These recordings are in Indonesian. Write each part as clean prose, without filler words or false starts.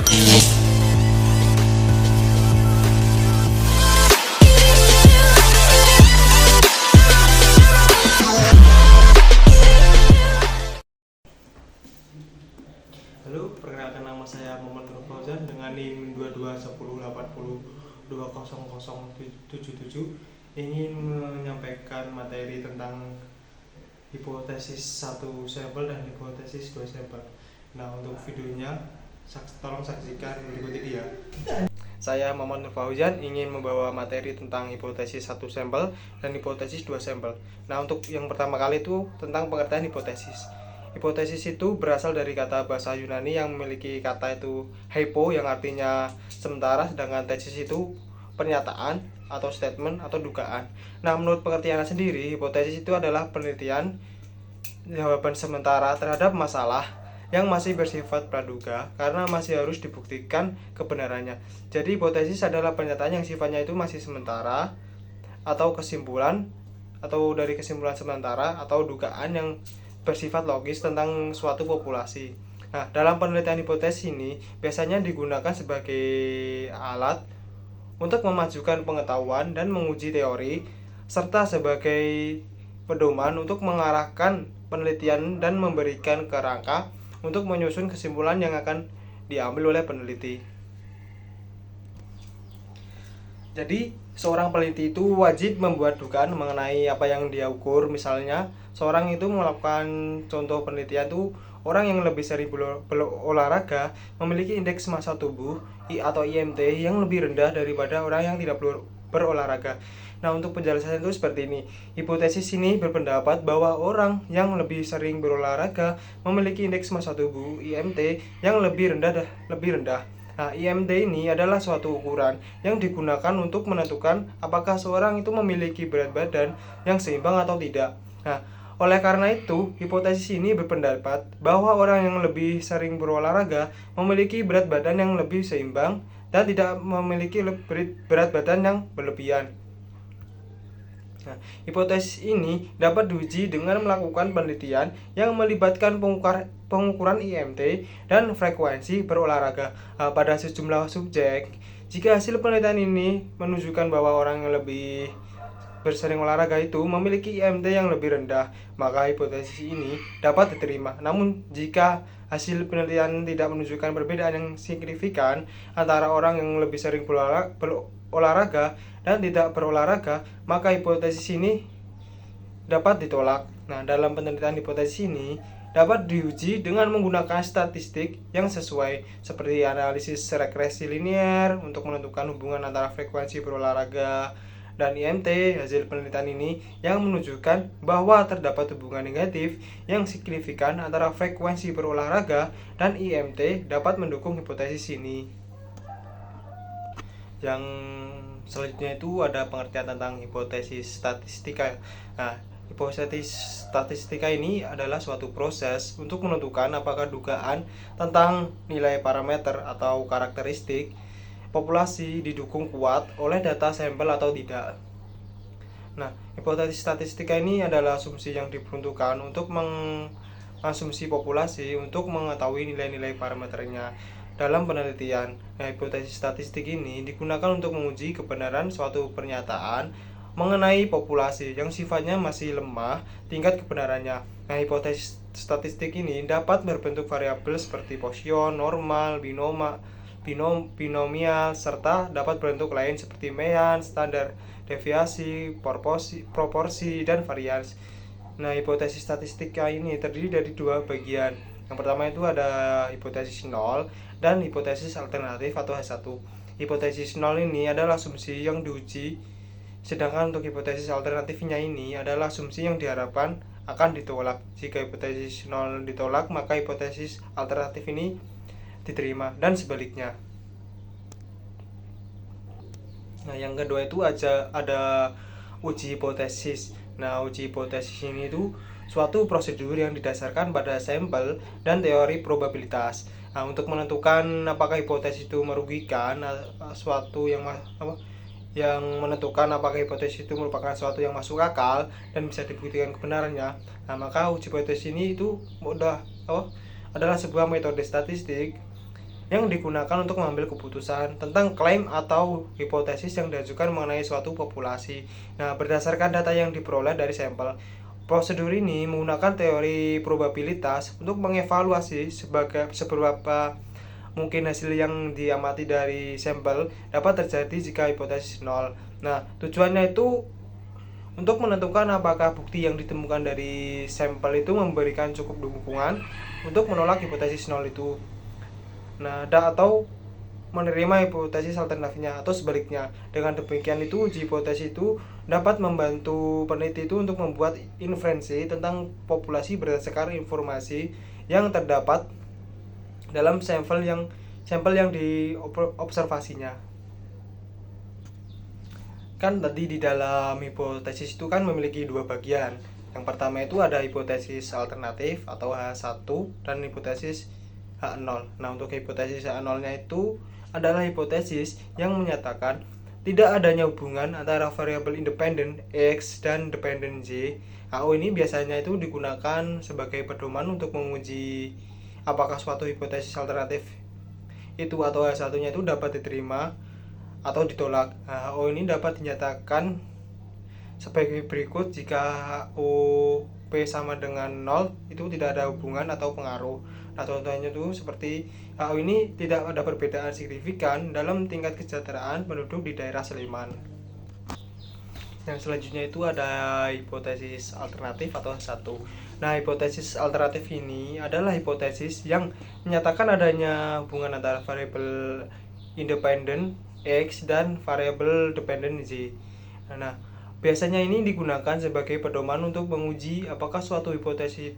Halo, perkenalkan nama saya Muhammad Nur Fauzan dengan NIM 221080200077, ingin menyampaikan materi tentang hipotesis 1 sampel dan hipotesis 2 sampel. Nah, untuk videonya tolong saksikan berikut ini ya. Saya Muhammad Nur Fauzan ingin membawa materi tentang hipotesis 1 sampel dan hipotesis 2 sampel. Nah, untuk yang pertama kali itu tentang pengertian hipotesis. Hipotesis itu berasal dari kata bahasa Yunani yang memiliki kata itu hypo yang artinya sementara, sedangkan tesis itu pernyataan atau statement atau dugaan. Nah, menurut pengertiannya sendiri, hipotesis itu adalah penelitian jawaban sementara terhadap masalah yang masih bersifat praduga karena masih harus dibuktikan kebenarannya. Jadi hipotesis adalah pernyataan yang sifatnya itu masih sementara atau kesimpulan atau dari kesimpulan sementara atau dugaan yang bersifat logis tentang suatu populasi. Nah, dalam penelitian hipotesis ini biasanya digunakan sebagai alat untuk memajukan pengetahuan dan menguji teori, serta sebagai pedoman untuk mengarahkan penelitian dan memberikan kerangka untuk menyusun kesimpulan yang akan diambil oleh peneliti. Jadi, seorang peneliti itu wajib membuat dugaan mengenai apa yang dia ukur. Misalnya, seorang itu melakukan contoh penelitian itu orang yang lebih sering berolahraga memiliki indeks massa tubuh atau IMT yang lebih rendah daripada orang yang tidak berolahraga. Nah, untuk penjelasan itu seperti ini. Hipotesis ini berpendapat bahwa orang yang lebih sering berolahraga memiliki indeks massa tubuh IMT yang lebih rendah. Nah, IMT ini adalah suatu ukuran yang digunakan untuk menentukan apakah seorang itu memiliki berat badan yang seimbang atau tidak. Nah, oleh karena itu, hipotesis ini berpendapat bahwa orang yang lebih sering berolahraga memiliki berat badan yang lebih seimbang dan tidak memiliki berat badan yang berlebihan. Nah, hipotesis ini dapat diuji dengan melakukan penelitian yang melibatkan pengukuran IMT dan frekuensi berolahraga pada sejumlah subjek. Jika hasil penelitian ini menunjukkan bahwa orang yang lebih bersering olahraga itu memiliki IMT yang lebih rendah, maka hipotesis ini dapat diterima. Namun, jika hasil penelitian tidak menunjukkan perbedaan yang signifikan antara orang yang lebih sering berolahraga dan tidak berolahraga, maka hipotesis ini dapat ditolak. Nah, dalam penelitian hipotesis ini dapat diuji dengan menggunakan statistik yang sesuai, seperti analisis regresi linear untuk menentukan hubungan antara frekuensi berolahraga dan IMT. Hasil penelitian ini yang menunjukkan bahwa terdapat hubungan negatif yang signifikan antara frekuensi berolahraga dan IMT dapat mendukung hipotesis ini. Yang selanjutnya itu ada pengertian tentang hipotesis statistika. Nah, hipotesis statistika ini adalah suatu proses untuk menentukan apakah dugaan tentang nilai parameter atau karakteristik populasi didukung kuat oleh data sampel atau tidak. Nah, hipotesis statistika ini adalah asumsi yang diperuntukkan untuk mengasumsi populasi untuk mengetahui nilai-nilai parameternya dalam penelitian. Nah, hipotesis statistik ini digunakan untuk menguji kebenaran suatu pernyataan mengenai populasi yang sifatnya masih lemah tingkat kebenarannya. Nah, hipotesis statistik ini dapat berbentuk variabel seperti Poisson, normal, binomial, serta dapat berbentuk lain seperti mean, standar deviasi, proporsi, dan varians. Nah, hipotesis statistika ini terdiri dari dua bagian. Yang pertama itu ada hipotesis nol dan hipotesis alternatif atau H1. Hipotesis nol ini adalah asumsi yang diuji, sedangkan untuk hipotesis alternatifnya ini adalah asumsi yang diharapkan akan ditolak. Jika hipotesis nol ditolak, maka hipotesis alternatif ini diterima, dan sebaliknya. Nah, yang kedua itu ada uji hipotesis. Nah, uji hipotesis ini itu suatu prosedur yang didasarkan pada sampel dan teori probabilitas. Nah, untuk menentukan apakah hipotesis itu merugikan suatu yang menentukan apakah hipotesis itu merupakan suatu yang masuk akal dan bisa dibuktikan kebenarannya. Nah, maka uji hipotesis ini itu adalah sebuah metode statistik yang digunakan untuk mengambil keputusan tentang klaim atau hipotesis yang diajukan mengenai suatu populasi. Nah, berdasarkan data yang diperoleh dari sampel, prosedur ini menggunakan teori probabilitas untuk mengevaluasi seberapa mungkin hasil yang diamati dari sampel dapat terjadi jika hipotesis nol. Nah, tujuannya itu untuk menentukan apakah bukti yang ditemukan dari sampel itu memberikan cukup dukungan untuk menolak hipotesis nol itu. Nah, atau menerima hipotesis alternatifnya atau sebaliknya. Dengan demikian itu uji hipotesis itu dapat membantu peneliti itu untuk membuat inferensi tentang populasi berdasarkan informasi yang terdapat dalam sampel yang diobservasinya. Kan tadi di dalam hipotesis itu kan memiliki dua bagian. Yang pertama itu ada hipotesis alternatif atau H1 dan hipotesis H0. Nah, untuk hipotesis H0-nya itu adalah hipotesis yang menyatakan tidak adanya hubungan antara variabel independen X dan dependen Y. HO ini biasanya itu digunakan sebagai pedoman untuk menguji apakah suatu hipotesis alternatif itu atau H1-nya itu dapat diterima atau ditolak. Nah, HO ini dapat dinyatakan sebagai berikut jika HO P sama dengan 0 itu tidak ada hubungan atau pengaruh. Nah, contohnya itu seperti HO ini tidak ada perbedaan signifikan dalam tingkat kesejahteraan penduduk di daerah Sleman. Yang selanjutnya itu ada hipotesis alternatif atau H1. Nah, hipotesis alternatif ini adalah hipotesis yang menyatakan adanya hubungan antara variabel independen X dan variabel dependen Z. Nah, biasanya ini digunakan sebagai pedoman untuk menguji apakah suatu hipotesis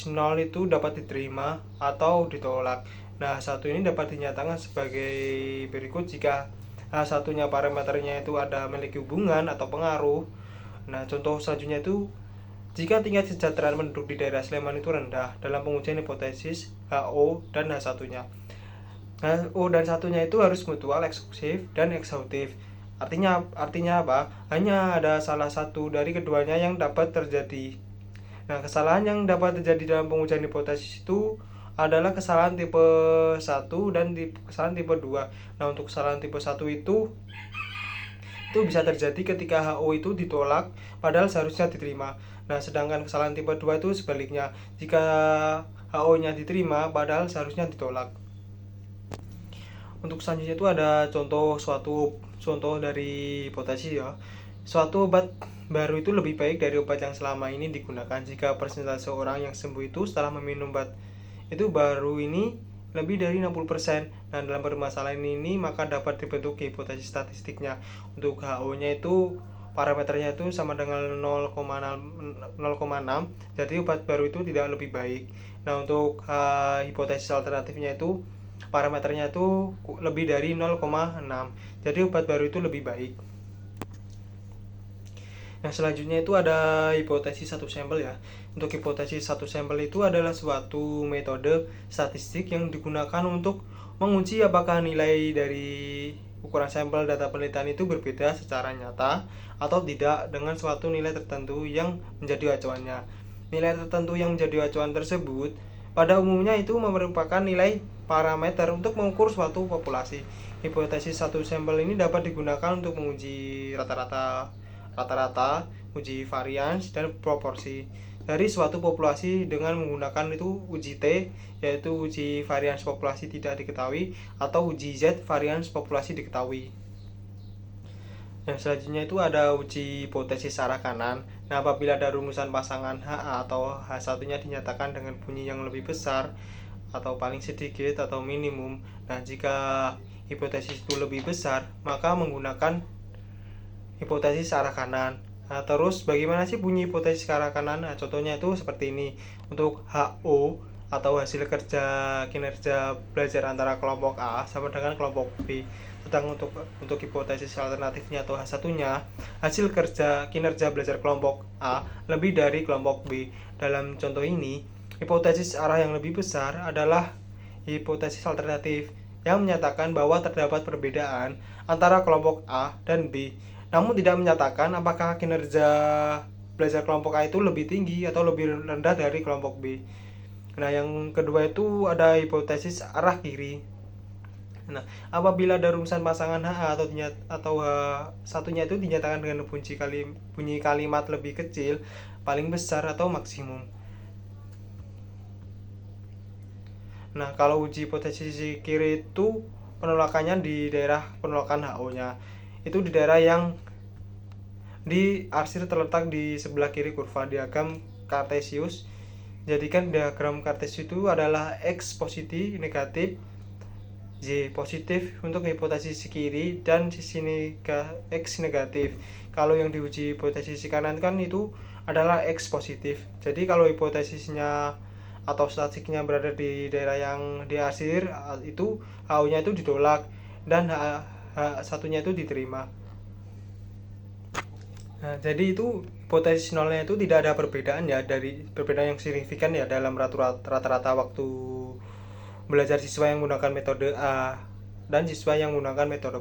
0 itu dapat diterima atau ditolak. Nah, satu ini dapat dinyatakan sebagai berikut jika satunya parameternya itu ada memiliki hubungan atau pengaruh. Nah, contoh selanjutnya itu jika tingkat kesejahteraan penduduk di daerah Sleman itu rendah dalam pengujian hipotesis HO dan H1-nya. HO dan satunya itu harus mutual, eksklusif, dan ekshaustif. Artinya apa? Hanya ada salah satu dari keduanya yang dapat terjadi. Nah, kesalahan yang dapat terjadi dalam pengujian hipotesis itu adalah kesalahan tipe 1 dan kesalahan tipe 2. Nah, untuk kesalahan tipe 1 itu bisa terjadi ketika HO itu ditolak padahal seharusnya diterima. Nah, sedangkan kesalahan tipe 2 itu sebaliknya, jika HO-nya diterima padahal seharusnya ditolak. Untuk selanjutnya itu ada contoh dari hipotesis ya. Suatu obat baru itu lebih baik dari obat yang selama ini digunakan jika persentase orang yang sembuh itu setelah meminum obat itu baru ini lebih dari 60%. Nah, dalam permasalahan ini maka dapat dibentuk hipotesis statistiknya. Untuk HO-nya itu parameternya itu sama dengan 0,6, jadi obat baru itu tidak lebih baik. Nah, untuk hipotesis alternatifnya itu parameternya itu lebih dari 0,6, jadi obat baru itu lebih baik. Nah, selanjutnya itu ada hipotesis satu sampel ya. Untuk hipotesis satu sampel itu adalah suatu metode statistik yang digunakan untuk menguji apakah nilai dari ukuran sampel data penelitian itu berbeda secara nyata atau tidak dengan suatu nilai tertentu yang menjadi acuannya. Nilai tertentu yang menjadi acuan tersebut pada umumnya itu merupakan nilai parameter untuk mengukur suatu populasi. Hipotesis satu sampel ini dapat digunakan untuk menguji rata-rata, uji varians dan proporsi dari suatu populasi dengan menggunakan itu uji T, yaitu uji varians populasi tidak diketahui, atau uji Z varians populasi diketahui. Yang selanjutnya itu ada uji hipotesis arah kanan. Nah, apabila ada rumusan pasangan HA atau H1-nya dinyatakan dengan bunyi yang lebih besar atau paling sedikit atau minimum. Nah, jika hipotesis itu lebih besar, maka menggunakan hipotesis arah kanan. Nah, terus bagaimana sih bunyi hipotesis arah kanan? Nah, contohnya itu seperti ini. Untuk HO atau hasil kinerja belajar antara kelompok A sama dengan kelompok B. Sedang untuk hipotesis alternatifnya atau H1-nya, hasil kinerja belajar kelompok A lebih dari kelompok B. Dalam contoh ini, hipotesis arah yang lebih besar adalah hipotesis alternatif yang menyatakan bahwa terdapat perbedaan antara kelompok A dan B, namun tidak menyatakan apakah kinerja belajar kelompok A itu lebih tinggi atau lebih rendah dari kelompok B. Nah, yang kedua itu ada hipotesis arah kiri. Nah, apabila ada rumusan pasangan H atau H satunya itu dinyatakan dengan bunyi kalimat lebih kecil, paling besar atau maksimum. Nah, kalau uji hipotesis kiri itu penolakannya di daerah penolakan HO-nya. Itu di daerah yang di arsir terletak di sebelah kiri kurva diagram Cartesius. Jadikan diagram Cartesius itu adalah X positif negatif, Y positif untuk hipotesis kiri dan sisi X negatif. Kalau yang diuji hipotesis kanan kan itu adalah X positif. Jadi kalau hipotesisnya atau statistiknya berada di daerah yang diarsir, itu HO-nya itu ditolak dan satunya itu diterima. Nah, jadi itu hipotesis nolnya itu tidak ada perbedaan ya, dari perbedaan yang signifikan ya dalam rata-rata waktu belajar siswa yang menggunakan metode A dan siswa yang menggunakan metode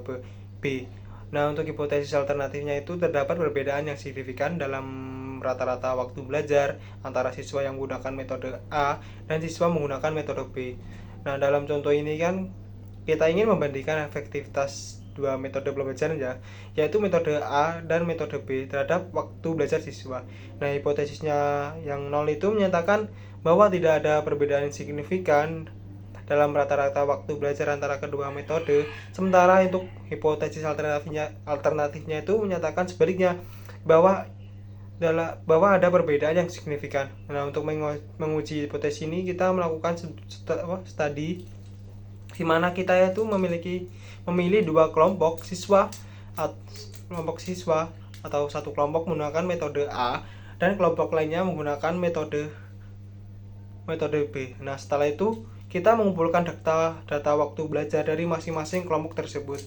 B. Nah, untuk hipotesis alternatifnya itu terdapat perbedaan yang signifikan dalam rata-rata waktu belajar antara siswa yang menggunakan metode A dan siswa menggunakan metode B. Nah, dalam contoh ini kan kita ingin membandingkan efektivitas dua metode pembelajaran ya, yaitu metode A dan metode B terhadap waktu belajar siswa. Nah, hipotesisnya yang nol itu menyatakan bahwa tidak ada perbedaan signifikan dalam rata-rata waktu belajar antara kedua metode. Sementara untuk hipotesis alternatifnya itu menyatakan sebaliknya, bahwa ada perbedaan yang signifikan. Nah, untuk menguji hipotesis ini kita melakukan studi di mana kita itu memilih dua kelompok siswa atau satu kelompok menggunakan metode A dan kelompok lainnya menggunakan metode B. Nah, setelah itu kita mengumpulkan data waktu belajar dari masing-masing kelompok tersebut.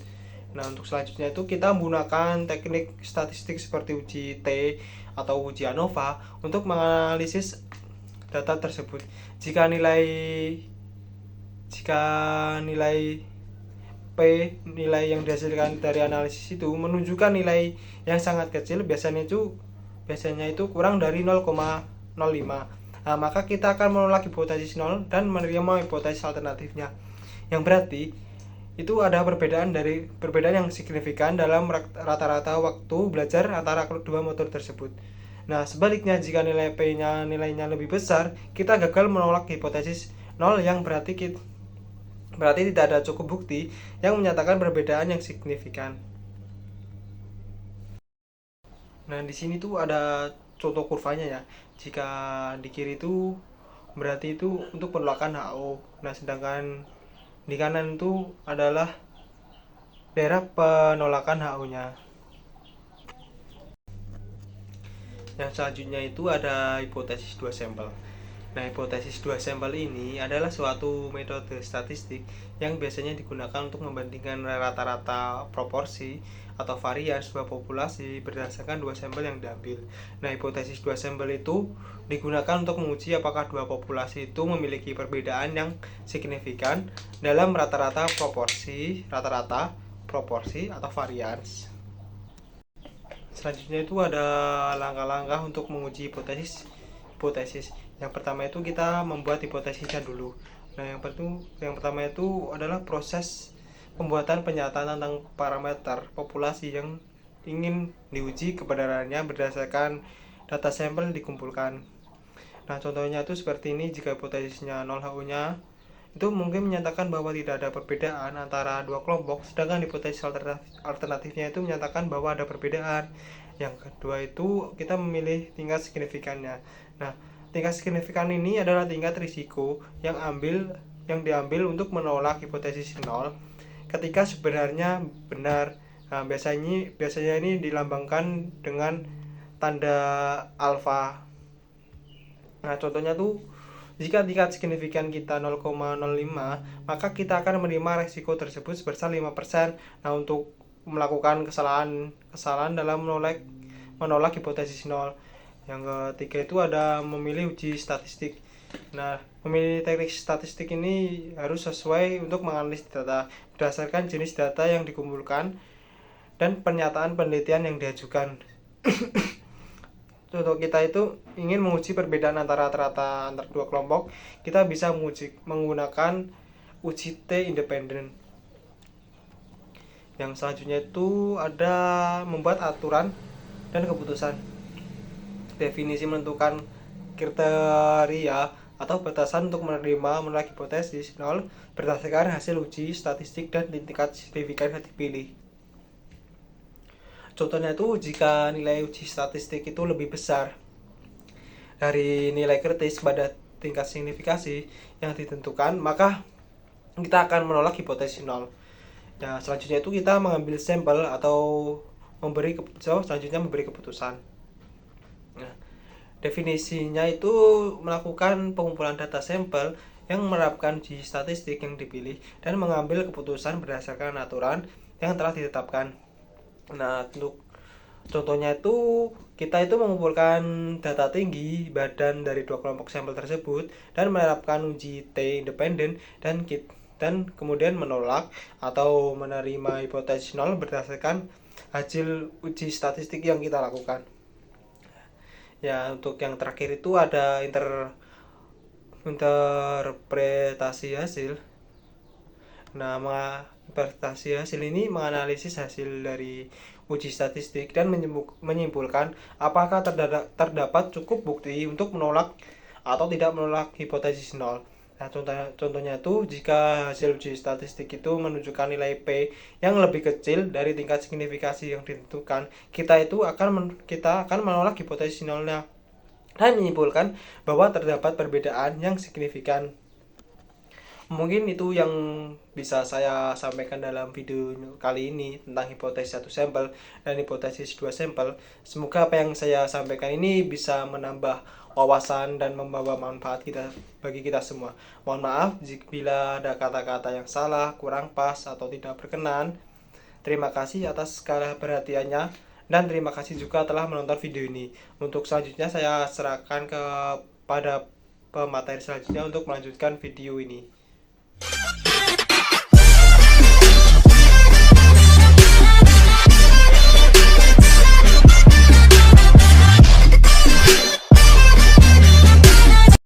Nah, untuk selanjutnya itu kita menggunakan teknik statistik seperti uji T atau uji ANOVA untuk menganalisis data tersebut. Jika nilai P, nilai yang dihasilkan dari analisis itu menunjukkan nilai yang sangat kecil, biasanya itu kurang dari 0,05. Nah, maka kita akan menolak hipotesis 0 dan menerima hipotesis alternatifnya. Yang berarti itu ada perbedaan yang signifikan dalam rata-rata waktu belajar antara kedua metode tersebut. Nah, sebaliknya jika nilainya lebih besar, kita gagal menolak hipotesis 0 yang berarti tidak ada cukup bukti yang menyatakan perbedaan yang signifikan. Nah, di sini tuh ada contoh kurvanya ya. Jika di kiri itu berarti itu untuk penolakan HO. Nah, sedangkan di kanan itu adalah daerah penolakan HO-nya. Yang selanjutnya itu ada hipotesis dua sampel. Nah, hipotesis dua sampel ini adalah suatu metode statistik yang biasanya digunakan untuk membandingkan rata-rata proporsi atau varian sebuah populasi berdasarkan dua sampel yang diambil. Nah, hipotesis dua sampel itu digunakan untuk menguji apakah dua populasi itu memiliki perbedaan yang signifikan dalam rata-rata proporsi atau varians. Selanjutnya itu ada langkah-langkah untuk menguji hipotesis. Yang pertama itu kita membuat hipotesisnya dulu. Nah, yang pertama itu adalah proses pembuatan pernyataan tentang parameter populasi yang ingin diuji kebenarannya berdasarkan data sampel dikumpulkan. Nah, contohnya itu seperti ini. Jika hipotesisnya 0 HO-nya itu mungkin menyatakan bahwa tidak ada perbedaan antara dua kelompok, sedangkan hipotesis alternatifnya itu menyatakan bahwa ada perbedaan. Yang kedua itu kita memilih tingkat signifikannya. Nah, tingkat signifikan ini adalah tingkat risiko yang diambil untuk menolak hipotesis 0 ketika sebenarnya benar. Nah, biasanya ini dilambangkan dengan tanda alfa. Nah, contohnya tuh jika tingkat signifikan kita 0,05, maka kita akan menerima resiko tersebut sebesar 5%. Nah, untuk melakukan kesalahan dalam menolak hipotesis 0. Yang ketiga itu ada memilih uji statistik. Nah, memilih teknik statistik ini harus sesuai untuk menganalisis data berdasarkan jenis data yang dikumpulkan dan pernyataan penelitian yang diajukan. contoh kita itu ingin menguji perbedaan antara rata-rata antar dua kelompok, kita bisa menggunakan uji T independen. Yang selanjutnya itu ada membuat aturan dan keputusan. Definisi menentukan kriteria atau batasan untuk menolak hipotesis nol berdasarkan hasil uji statistik dan tingkat signifikan yang dipilih. Contohnya itu jika nilai uji statistik itu lebih besar dari nilai kritis pada tingkat signifikasi yang ditentukan, maka kita akan menolak hipotesis nol. Nah, selanjutnya itu kita mengambil sampel atau selanjutnya memberi keputusan. Nah, definisinya itu melakukan pengumpulan data sampel yang menerapkan uji statistik yang dipilih dan mengambil keputusan berdasarkan aturan yang telah ditetapkan. Nah, untuk contohnya itu kita itu mengumpulkan data tinggi badan dari dua kelompok sampel tersebut dan menerapkan uji T independen dan kemudian menolak atau menerima hipotesis nol berdasarkan hasil uji statistik yang kita lakukan. Ya, untuk yang terakhir itu ada interpretasi hasil. Nah, interpretasi hasil ini menganalisis hasil dari uji statistik dan menyimpulkan apakah terdapat cukup bukti untuk menolak atau tidak menolak hipotesis nol. Nah, contohnya itu jika hasil uji statistik itu menunjukkan nilai P yang lebih kecil dari tingkat signifikasi yang ditentukan, kita akan menolak hipotesis nolnya dan menyimpulkan bahwa terdapat perbedaan yang signifikan. Mungkin itu yang bisa saya sampaikan dalam video kali ini tentang hipotesis satu sampel dan hipotesis dua sampel. Semoga apa yang saya sampaikan ini bisa menambah wawasan dan membawa manfaat bagi kita semua. Mohon maaf bila ada kata-kata yang salah, kurang pas, atau tidak berkenan. Terima kasih atas segala perhatiannya dan terima kasih juga telah menonton video ini. Untuk selanjutnya saya serahkan kepada pemateri selanjutnya untuk melanjutkan video ini.